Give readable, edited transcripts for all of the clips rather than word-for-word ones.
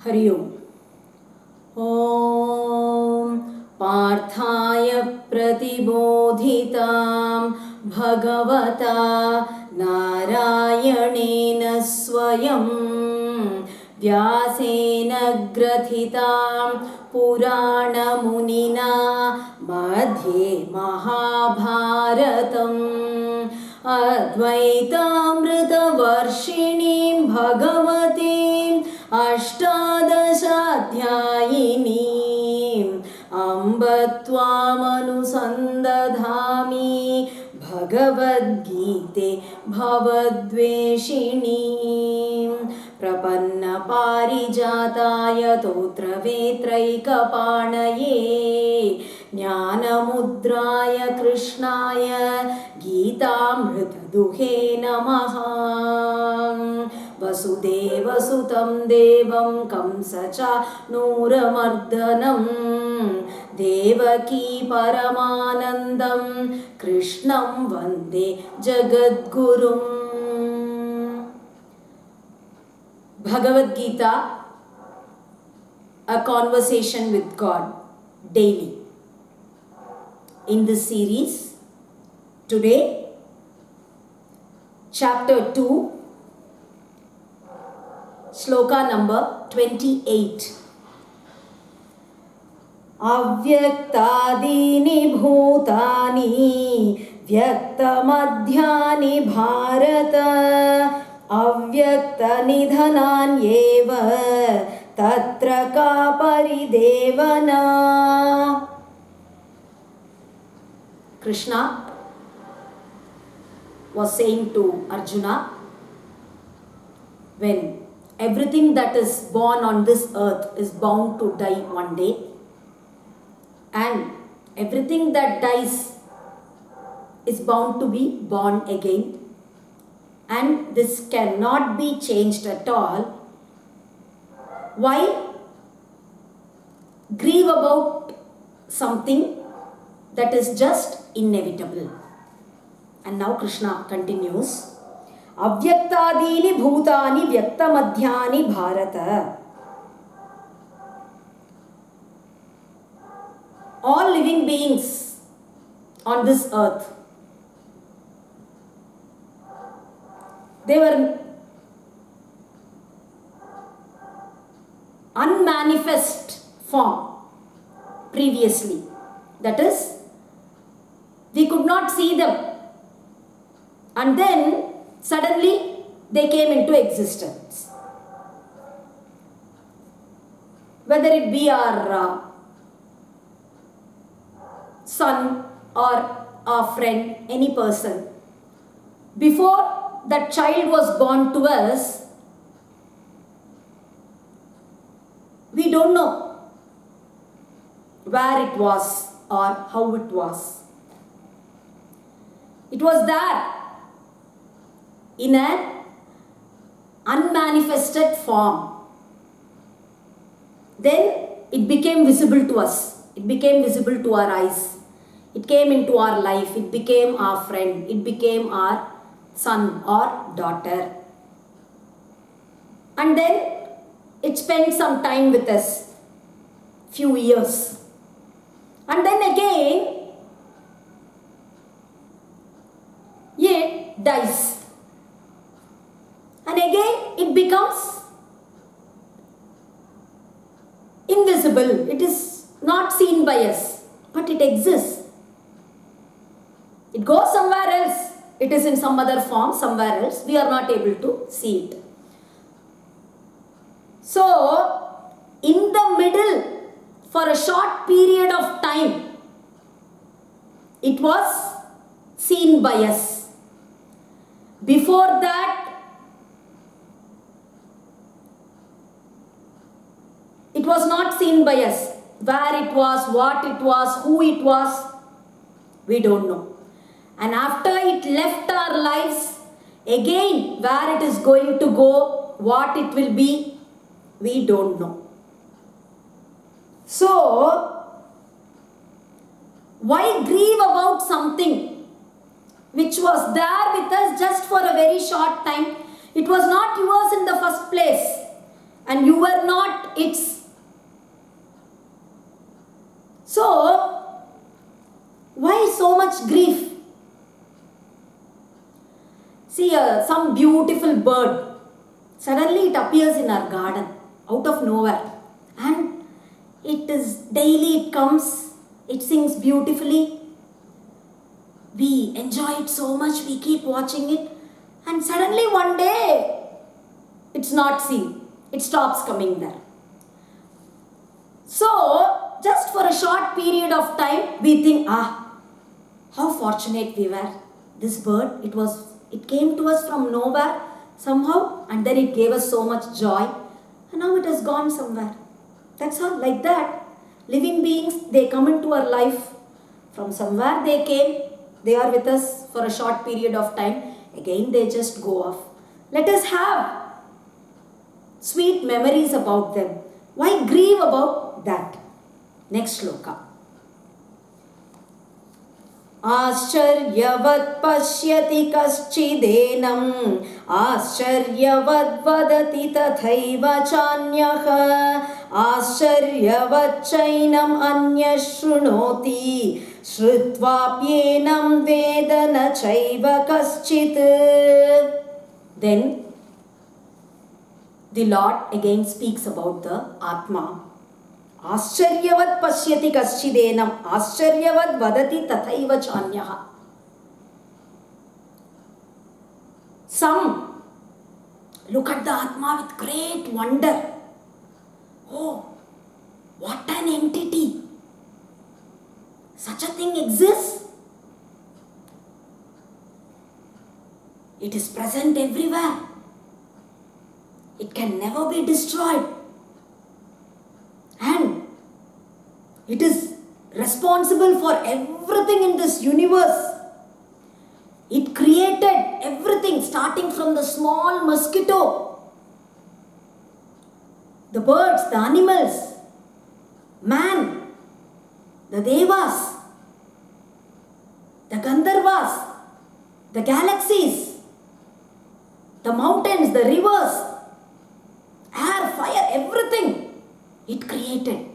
हरि ओम्। ॐ पार्थाय प्रतिबोधितां भगवता नारायणेन स्वयं व्यासेन ग्रथितां पुराणमुनिना मध्ये महाभारतम् अद्वैतामृतवर्षिणीं भगवतीम् अष्टादशाध्यायिनीम् अम्ब त्वामनुसन्दधामि भगवद्गीते भवद्वेषिणीम् प्रपन्नपारिजाताय तोत्रवेत्रैकपाणये ज्ञानमुद्राय कृष्णाय गीतामृतदुहे नमः। वसुदेवसुतं देवं कंसचाणूरमर्दनं देवकी परमानन्दं कृष्णं वन्दे जगद्गुरुम्। Bhagavad Gita, a conversation with God daily. In this series, today, chapter 2, Shloka number 28. Avyaktadini bhutani vyaktamadhyani bharata avyaktanidhananyeva tatra ka paridevana. Krishna was saying to Arjuna, when everything that is born on this earth is bound to die one day, and everything that dies is bound to be born again, and this cannot be changed at all, why grieve about something that is just inevitable? And now Krishna continues, Avyaktadini bhutani vyaktamadhyani bharata. All living beings on this earth, they were unmanifest form previously. That is, we could not see them. And then suddenly they came into existence. Whether it be our son or our friend, any person, before that child was born to us, we don't know where it was or how it was. It was there in an unmanifested form. Then it became visible to us. It became visible to our eyes. It came into our life. It became our friend. It became our son or daughter. And then it spent some time with us, few years. And then again, it dies. And again it becomes invisible. It is not seen by us, but it exists. It goes somewhere else. It is in some other form somewhere else. We are not able to see it. So, in the middle, for a short period of time, it was seen by us. Before that, it was not seen by us. Where it was, what it was, who it was, we don't know. And after it left our lives, again where it is going to go, what it will be, we don't know. So, why grieve about something which was there with us just for a very short time? It was not yours in the first place. and you were not its. So, why so much grief? See, some beautiful bird, suddenly it appears in our garden, out of nowhere. And it is daily, it comes, it sings beautifully. We enjoy it so much, we keep watching it. And suddenly one day, it's not seen. It stops coming there. So, just for a short period of time, we think, how fortunate we were. This bird, it came to us from nowhere somehow, and then it gave us so much joy. And now it has gone somewhere. That's all, like that. Living beings, they come into our life. From somewhere they came. They are with us for a short period of time. Again, they just go off. Let us have sweet memories about them. Why grieve about that? Next shloka. Ascharyavat pashyati kaschidенam ascharyavat vadati tathaiva chanyah ascharyavat chainam anyashrunoti shrutvapyenam vedana chaiva kaschit. Then the Lord again speaks about the Atma. Ascharyavat pashyati kaschidенam ascharyavat vadati tathaiva chanyah. Some look at the Atma with great wonder. Oh, what an entity! Such a thing exists. It is present everywhere. It can never be destroyed. And it is responsible for everything in this universe. It created everything, starting from the small mosquito, the birds, the animals, man, the devas, the Gandharvas, the galaxies, the mountains, the rivers, air, fire, everything it created.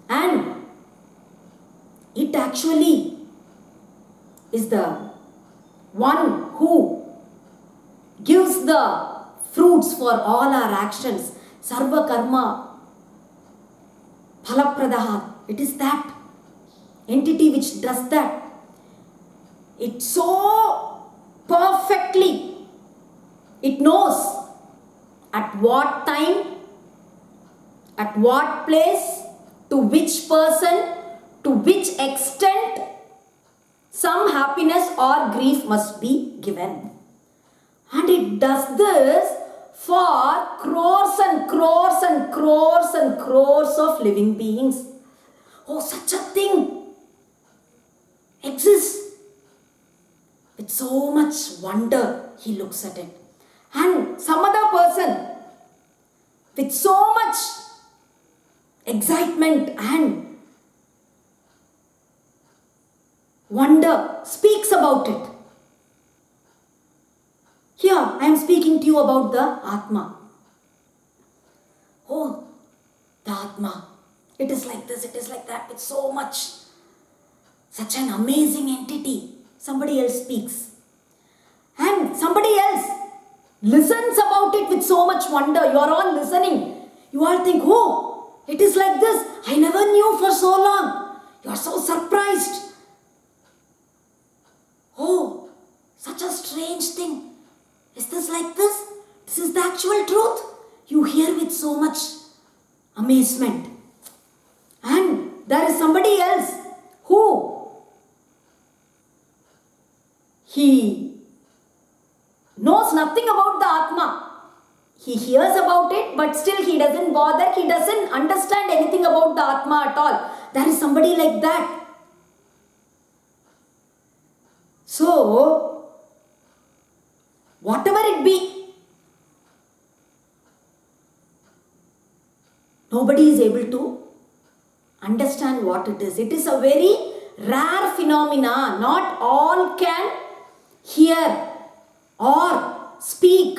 And it actually is the one who gives the fruits for all our actions. Sarva karma phalapradaha. It is that entity which does that. It so perfectly, it knows at what time, at what place, to which person, to which extent some happiness or grief must be given. And it does this for crores and crores and crores and crores of living beings. Oh, such a thing exists. With so much wonder, he looks at it. And some other person, with so much excitement and wonder, speaks about it. Here, I am speaking to you about the Atma. Oh, the Atma. It is like this, it is like that, with so much, such an amazing entity. Somebody else speaks. And somebody else listens about it with so much wonder. You are all listening. You all think, oh, it is like this. I never knew for so long. You are so surprised. Oh, such a strange thing. Is this like this? This is the actual truth. You hear with so much amazement. And there is somebody else who he knows nothing about the Atma. He hears about it, but still he doesn't bother. He doesn't understand anything about the Atma at all. There is somebody like that. So, whatever it be, nobody is able to understand what it is. It is a very rare phenomena. Not all can hear or speak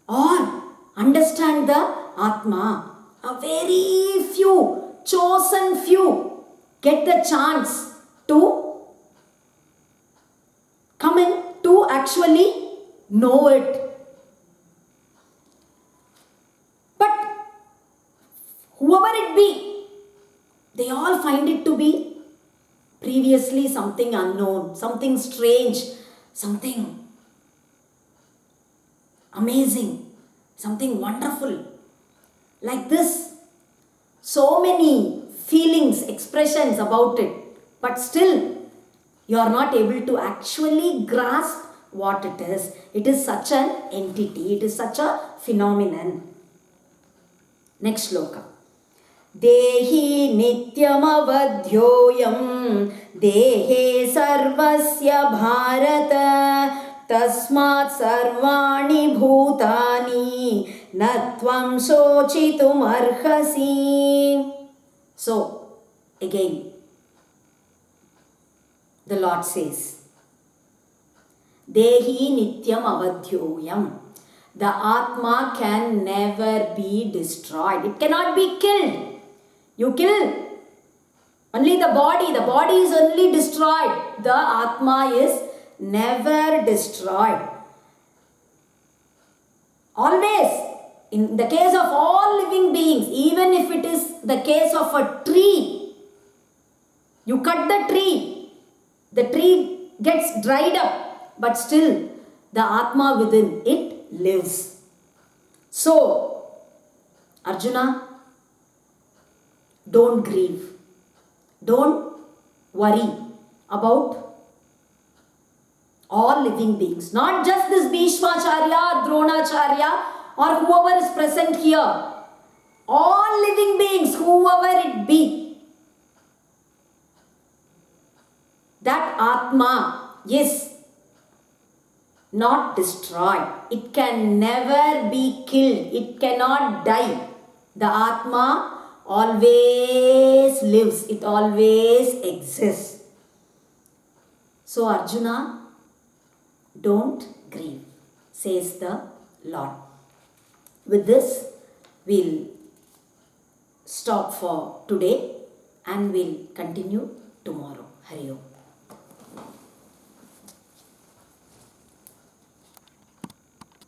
or understand the Atma. A very few, chosen few, get the chance to come in to actually know it. But whoever it be, they all find it to be previously something unknown, something strange, something amazing, something wonderful. Like this, so many feelings, expressions about it, but still you are not able to actually grasp what it is. It is such an entity, it is such a phenomenon. Next shloka. Dehi nityamavadhyoyam dehe sarvasya bharata tasmat sarvani bhutani natvam sochitum arhasi. So, again, the Lord says, Dehi nityam avadhyoyam. The Atma can never be destroyed. It cannot be killed. You kill only the body is only destroyed. The Atma is never destroyed. Always, in the case of all living beings, even if it is the case of a tree, you cut the tree gets dried up, but still the Atma within it lives. So, Arjuna, don't grieve. Don't worry about all living beings. Not just this Bhishmacharya, Dronacharya, or whoever is present here. All living beings, whoever it be. That Atma is not destroyed. It can never be killed. It cannot die. The Atma always lives. It always exists. So Arjuna, don't grieve, says the Lord. With this, we'll stop for today and we'll continue tomorrow. Hari Om.